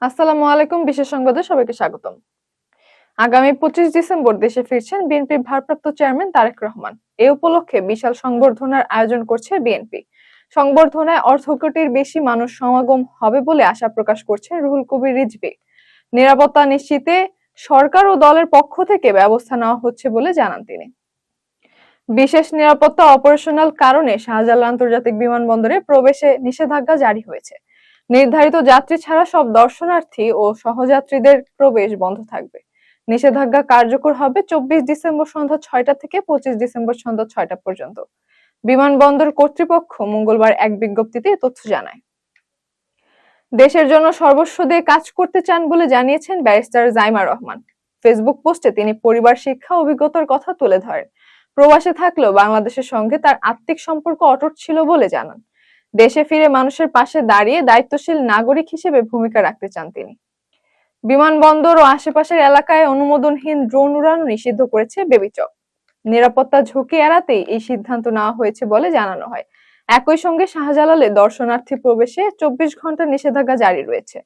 আসসালামু আলাইকুম। বিশেষ সংবাদে সবাইকে স্বাগতম। আগামী 25 ডিসেম্বর দেশে ফিরছেন বিএনপির ভারপ্রাপ্ত চেয়ারম্যান তারেক রহমান। এ উপলক্ষে বিশাল সংবর্ধনার আয়োজন করছে বিএনপি। সংবর্ধনায় অর্ধ কোটির বেশি মানুষ সমাগম হবে বলে আশা প্রকাশ করছেন রুহুল কবির রিজভী। নিরাপত্তা নিশ্চিতে সরকার ও দলের পক্ষ থেকে ব্যবস্থা নেওয়া হচ্ছে বলে জানান তিনি। বিশেষ নিরাপত্তা অপারেশনাল কারণে শাহজালাল আন্তর্জাতিক বিমানবন্দরে প্রবেশে নিষেধাজ্ঞা জারি হয়েছে। নির্ধারিত যাত্রী ছাড়া সব দর্শনার্থী ও সহযাত্রীদের প্রবেশ বন্ধ থাকবে। নিষেধাজ্ঞা কার্যকর হবে 24 ডিসেম্বর সন্ধ্যা 6টা থেকে 25 ডিসেম্বর সন্ধ্যা 6টা পর্যন্ত। বিমানবন্দর কর্তৃপক্ষ মঙ্গলবার এক বিজ্ঞপ্তিতে তথ্য জানায়। দেশের জন্য সর্বস্ব দিয়ে কাজ করতে চান বলে জানিয়েছেন ব্যারিস্টার জাইমা রহমান। ফেসবুক পোস্টে তিনি পরিবার শিক্ষা অভিজ্ঞতার কথা তুলে ধরেন। প্রবাসে থাকলেও বাংলাদেশের সঙ্গে তার আত্মিক সম্পর্ক অটুট ছিল বলে জানান। দেশে ফিরে মানুষের পাশে দাঁড়িয়ে দায়িত্বশীল নাগরিক হিসেবে ভূমিকা রাখতে চান তিনি। বিমানবন্দর ও আশেপাশের এলাকায় অনুমোদনহীন ড্রোন উড়ানো নিষিদ্ধ করেছে বেবিচক। নিরাপত্তা ঝুঁকি এড়াতেই এই সিদ্ধান্ত নেওয়া হয়েছে বলে জানানো হয়। একই সঙ্গে শাহজালালে দর্শনার্থী প্রবেশে 24 ঘন্টা নিষেধাজ্ঞা জারি রয়েছে।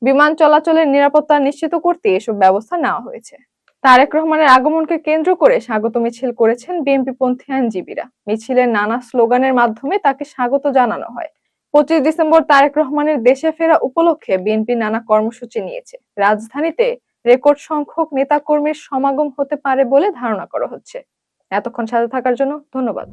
বিমান চলাচলের নিরাপত্তা নিশ্চিত করতে এসব ব্যবস্থা নেওয়া হয়েছে। তারেক রহমানের আগমনকে কেন্দ্র করে স্বাগত মিছিল করেছেন বিএনপি পন্থী আইনজীবীরা। মিছিলের নানা স্লোগানের মাধ্যমে তাকে স্বাগত জানানো হয়। 25 ডিসেম্বর তারেক রহমানের দেশে ফেরা উপলক্ষে বিএনপি নানা কর্মসূচি নিয়েছে। রাজধানীতে রেকর্ড সংখ্যক নেতাকর্মীর সমাগম হতে পারে বলে ধারণা করা হচ্ছে। এতক্ষণ সাথে থাকার জন্য ধন্যবাদ।